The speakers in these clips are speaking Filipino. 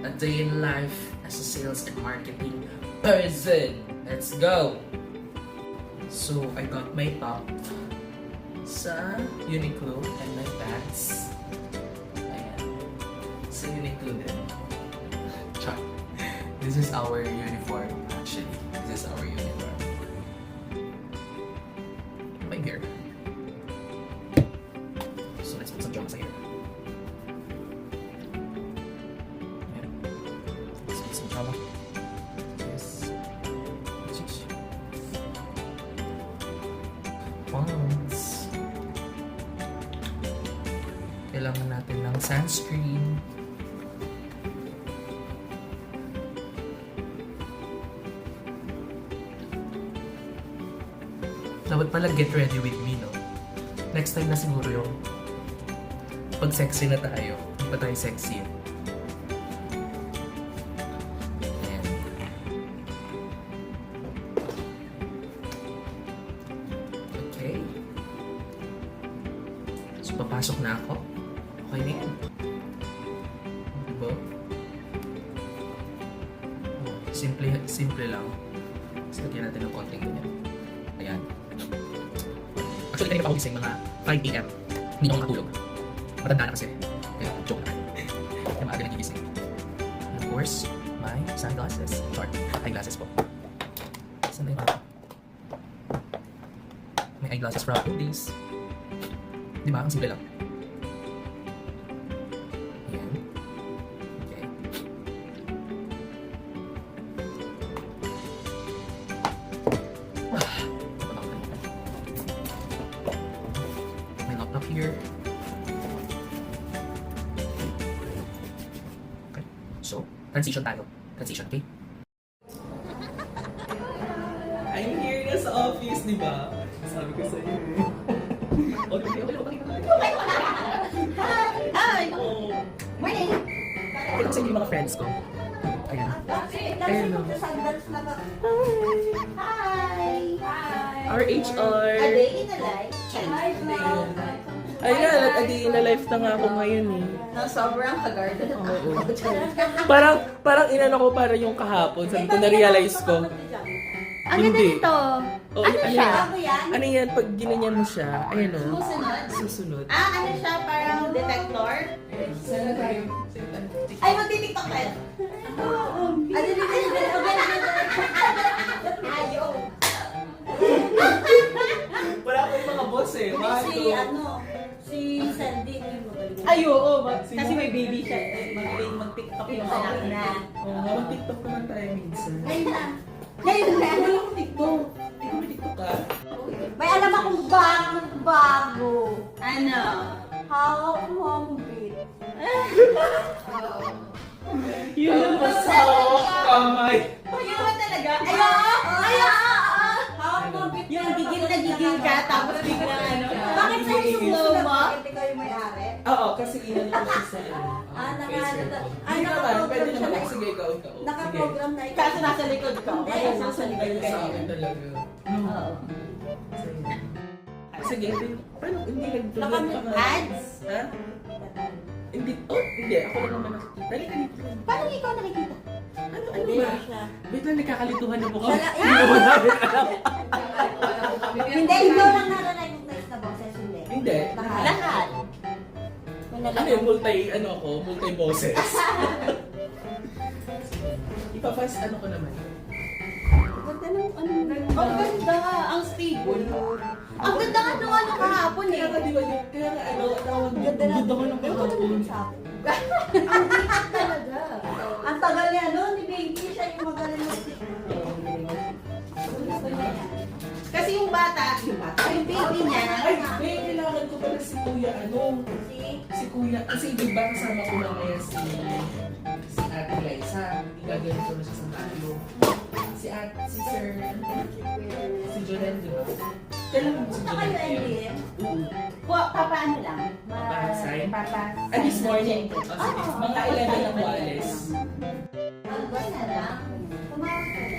A day in life as a sales and marketing person. Let's go! So, I got my top sa Uniqlo and my pants. Ayan. Sa Uniqlo din. Char. This is our uniform, actually. This is our uniform. My hair. So, let's put some jumps here. Ayan. Let's put some jumps. Yes. Pants. Kailangan natin ng sunscreen. Dapat pala get ready with me, no? Next time na siguro yung pag sexy na tayo, hindi pa tayo sexy. Ayan. Okay. So, papasok na ako. Okay na yan. Diba? Simple lang. So, lagyan natin ng konting ganyan. Ayan. Actually, kanina pa ako gising mga 5 AM. Hindi ako makatulog. Matanda na kasi. Kaya, joke na. Kaya maaga nagigising. And of course, my sunglasses. Short. Eyeglasses po. Saan na yung may eyeglasses from Hoodies. Di ba? Ang simple lang. Ayan. Okay. May laptop here. Okay. So, transition tayo. Transition, okay? I'm here na sa office, di ba? Sabi ko sa'yo. Okay. Hi! Oh. Morning! Ito sa yung mga friends ko. Ayan. Ayan, no? Hi! Hi! Our HR. A day in the life. Hi, vlog! Ayan, at adi na life na nga ako ngayon eh. Sobrang haggard. Oo. Parang inano ko para yung kahapon. Sabi ko, na-realize ko. Ang ganda Hindi. nito. Oh, Ano siya? Ano yan? Pag ginanyan mo siya, ayan o. Susunod? Susunod. Ano siya? Parang detector? Ay, magti-tiktok tayo. Ayaw. Wala pa yung mga boss eh. Si Sandy. Ay, oo. Kasi may baby siya. Mag-tiktok yung anak na. Oo, mag-tiktok naman tayo minsan. Ngayon na. Ngayon na. Wala akong tiktok. Ikaw may tiktok ka? May alam akong bago. Ano? How humble. Yun ang masawak kamay. Yun naman talaga. Ayaw! Yung gigil na gigil ka, tapos biglang ano. Bakit sa slow mo? Hindi kayo may-ari? Oo, kasi inano ko siya sa ano. Hindi naman, pwede naman. Sige, ikaw. Sige. Naka-program na ikaw. Kaso nasa likod ko. Hindi, Ayun, nasa likod Sa akin talaga. Oo. Sige, paano hindi nag-vlog ka nga? Ads? Ha? Hindi, hindi. Ako lang naman nakikita. Dali ka dito. Paano ikaw nakikita? Ano ba? Wait lang, nagkakalituhan na po kami. Wala- Hindi mo namin alam. Hindi, ikaw lang nare-recognize na boses, hindi. Hindi. Lahat. Ano yung multi-bosses? Ipapast, ano ko naman. Ganda ng ano. Ang ganda. Ang stable. Ang ganda nga nung ano kahapon eh. Kaya nga, di ba yun? Kaya nga, tawag yun. Ganda na. Ganda ko ng kahapon. Sa akin. Ang bigat talaga. Ang tagal niya, no? Ni Baby, siya yung magaling Kasi yung bata, yung baby niya, Ay, may kailangan ko pala si Kuya, si Kuya, kasi di ba kasama ko lang ngayon si Ate Liza, hindi gaganito na siya sa tayo. Si Sir, si Jonel, di ba? Kailangan mo si Punta kayo, Jonel. Andy. papaano lang? Papasign? Papasign. Ah, this morning. Oh, sige. Mga 11 ng Wales. Ang basta lang. Tumawag ka na.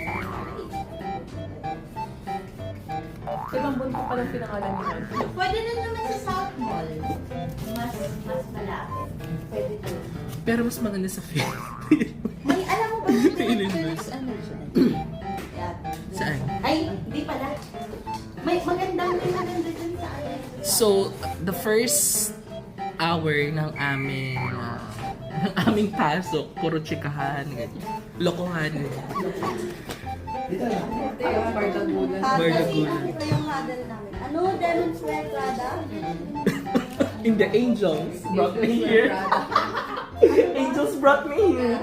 Ibang bunto pa lang pinangalan ni Juan. Pwede na naman sa South Mall. Mas malapit. Pwede to. Pero mas maganda sa film. May alam mo ba yung Feeling there's ano dyan? Yan. Saan? Ay, hindi pala. May maganda dyan sa ano. So, the first hour ng aming pasok, puro chikahan, ganyan. Lokohan, ganyan. Bardagulan. Bardagulan. Ito yung huddle namin. Ano? Demon's Wear Prada? In the angels brought me here. Angels brought me here.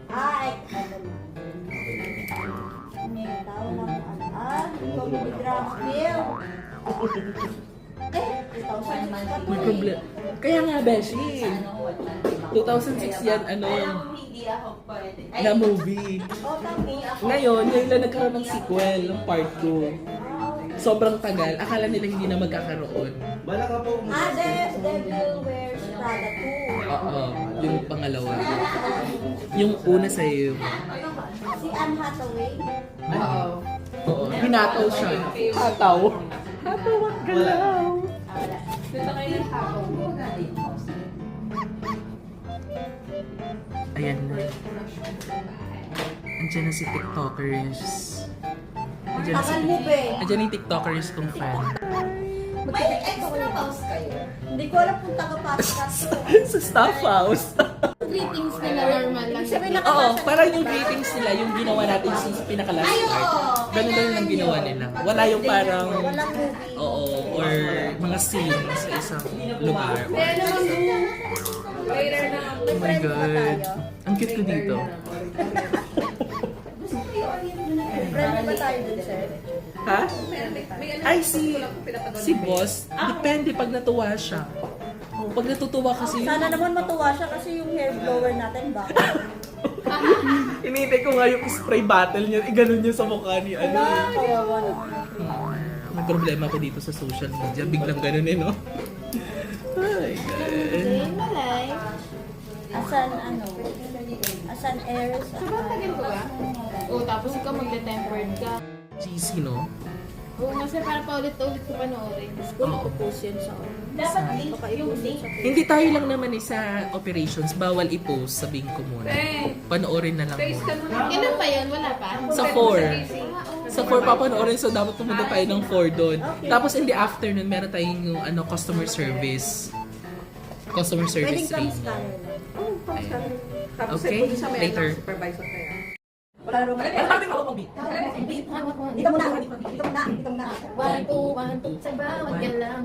Ay, may tao na comedy drama film. Eh, 2006 May problem. Kaya nga, Beshi. 2006 yan, ano, hindi ako pwede. na movie. Oh, kami ako. Ngayon, ngayon lang nagkaroon ng sequel, ng part 2. Sobrang tagal. Akala nila hindi na magkakaroon. Devil Wears Prada 2. Oo, yung pangalawa. Yung una sa'yo. Si Anne Hathaway. Oo. Oo, hinataw siya. Hataw. Hataw at galaw. Ganda kayo ng tao. Ayan na. Andiyan na si TikTokers. Andiyan na si Tagal mo, be. Andiyan yung TikTokers kong fan. May extra mouse kayo? Hindi ko alam kung taga-podcast ko. Sa staff house. Greetings nila normal lang. Oo, parang yung greetings nila, yung ginawa natin since pinaka-last part. Ganun lang yung ginawa nila. Wala yung parang, Walang movie. oo, or mga scene sa isang lugar. Kaya naman later na Oh my God. Ang cute ko dito. Gusto ko yung friend ba tayo dun, sir? Ha? Ay, si boss, depende pag natuwa siya. Oh, pag natutuwa kasi Sana naman matuwa siya kasi yung hair blower natin ba? hinihintay ko nga yung spray battle niya, iganon niya sa mukha ni ano. Kawawa na. May problema ko dito sa social media, biglang ganun no? Ay, God. Malay. Asan ano? Asan Eris? Sobrang tagal ko ba? Oo, tapos ikaw magte-tempered ka. GC, no? Oo, kasi para paulit-ulit ko panoorin. Oo. Post yun sa Dapat yung link. Hindi tayo lang naman sa operations, bawal i-post, sabihin ko muna. Panoorin na lang muna. Kailan pa yun? Wala pa? Sa 4. Sa 4 papanoorin, so dapat pumunta tayo ng 4 doon. Tapos in the afternoon, meron tayong yung customer service. Customer service Pwedeng kang training. scanner lang. Okay, later. Supervisor kaya. Ano natin ako mag-beat? Dito muna. Dito muna. Dito muna. 1, 2, 1, 2, sa bawat galaw.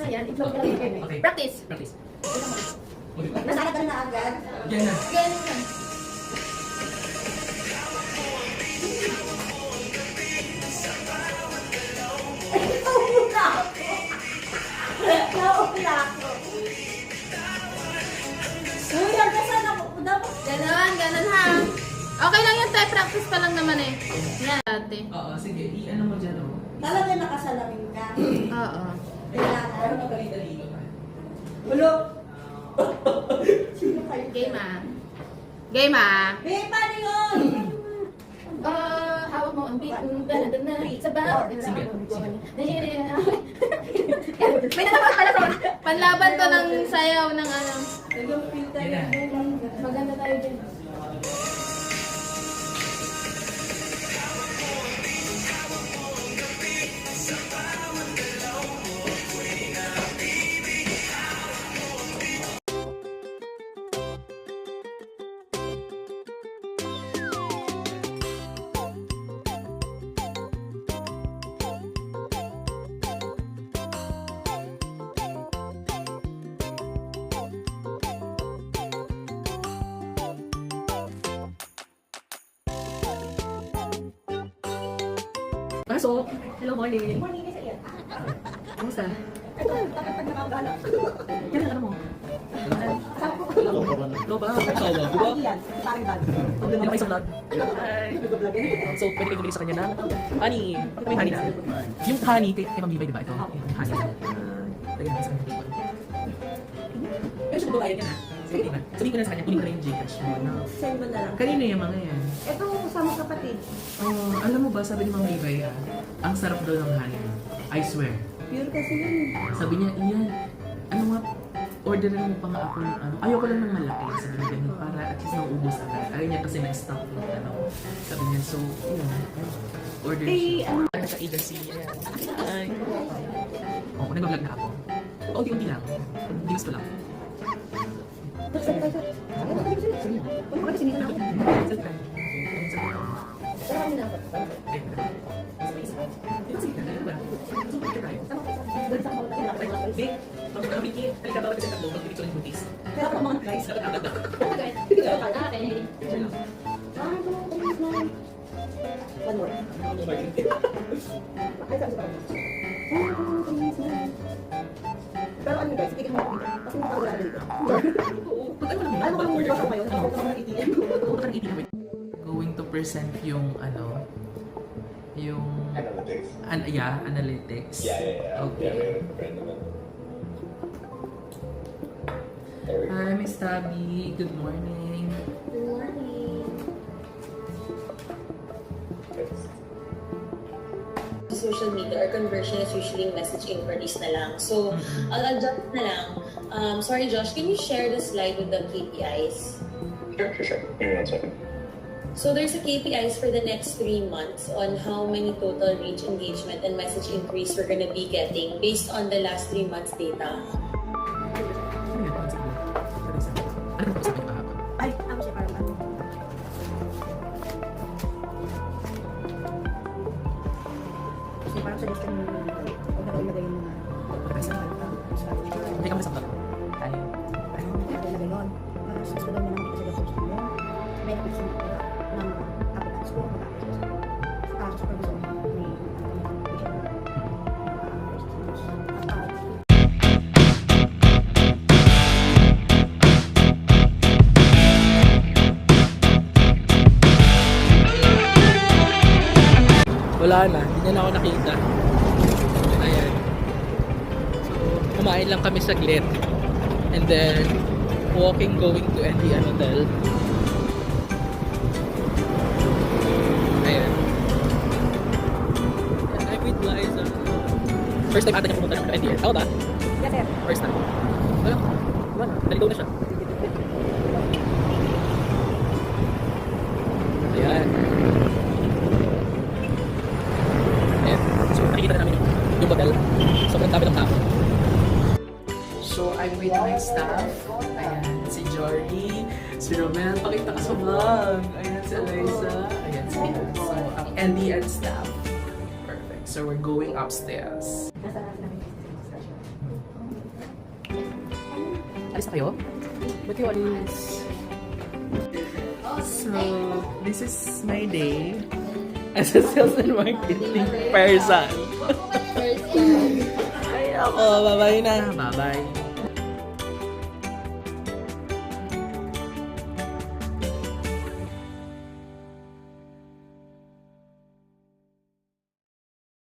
Yan, itlog lang. Okay. Practice. Practice. Nasana ka na agad. Yan na. Ganun lang. Nauna ako. Nauna ako. Uy, nagkasan ako. Dapat Ganun ha. Okay lang yan, tayo practice pa lang naman eh. Yan, ate. Oo, sige. I-ano mo dyan, oh. talaga nakasalamin ka. Oo. Kailangan. Pero magdali-dali ka. Ulo. Sino kayo? Game ah. Game ah. Eh, paano yun? Hawak mo ang beat. Dana sa bawat Sige. May naman pala sa panlaban to ng sayaw ng ano. Yan na. Maganda tayo dyan. Pasok. Hello, morning. Morning kasi yan. Kamusta? Ito, dapat pag nakagala. Yan ang ano mo? Loba. Tawa ko ba? Yan, parang bag. Hindi na kayo sa vlog. Hi. So, pwede kayo bumili sa kanya ng honey. Ito may honey na. Yung honey, kay Ma'am Bibay, di ba? Ito, yung honey. Lagyan natin sa kanya. Pero siya magbabayad ka na. Sige, di ba? Sabihin ko na sa kanya, kunin ko na yung Gcash mo. Send mo na lang. Kanino yung mga yan? Ito, kasama kapatid. Alam mo ba, sabi ni Ma'am Bibay, ang sarap daw ng honey. I swear. Pure kasi yun. Sabi niya, iyan. Ano nga, orderin mo pa nga ako ng ano. Ayoko lang ng malaki. Sabi niya ganun, para at least naubos agad. Ayaw niya kasi na-stock ng ano. Sabi niya, so, yun. Order siya. Ano sa agency niya. Ay. Oo, nag-vlog na ako. Oo, unti-unti lang. Hindi gusto lang. One more. Pero ano guys, tigil mo ako. Kasi makakagala dito. Ano ba kung gusto kayo? Ako ka ng ATM. Going to present yung ano, yung Analytics. analytics. Yeah. Okay. Random. Hi, Miss Tabby. Good morning. Good morning. Social media or conversion is usually message inquiries na lang. So, I'll jump na lang. Sorry Josh, can you share the slide with the KPIs? Sure. Give me 1 second. So there's a KPIs for the next 3 months on how many total reach, engagement, and message increase we're gonna be getting based on the last 3 months data. Ano yun? Ano siguro? Ano ba sa akin kahapon? Ay, ako siya parang ano. Kasi parang suggestion mo yung huwag na ilagay yung mga Hindi ka masakta. Ay. ilagay yun. Since ko daw mo nang dito sa post mo, benefits ng applicants ko, supervisor ni Wala na. Hindi niya na ako nakita. Ayan. So, kumain lang kami saglit. And then, walking going to NDN Hotel. Ayan. And I'm with Liza. First time ata niya pumunta ng NDN. Ako ba? Yes, sir. First time. Wala. Wala. Naligaw na siya. Ayan. Ayan. So, nakikita na namin yung hotel. Sobrang dami ng tao. So, I'm with my staff. Ayan, si Jory, si Romel. Pakita ka sa vlog. Ayan, si Eliza. Ayan, si So, ang Andy and staff. Perfect. So, we're going upstairs. Alis na kayo? Ba't kayo alis? So, this is my day as a sales and marketing person. Ay, ako. Bye-bye na. Bye-bye.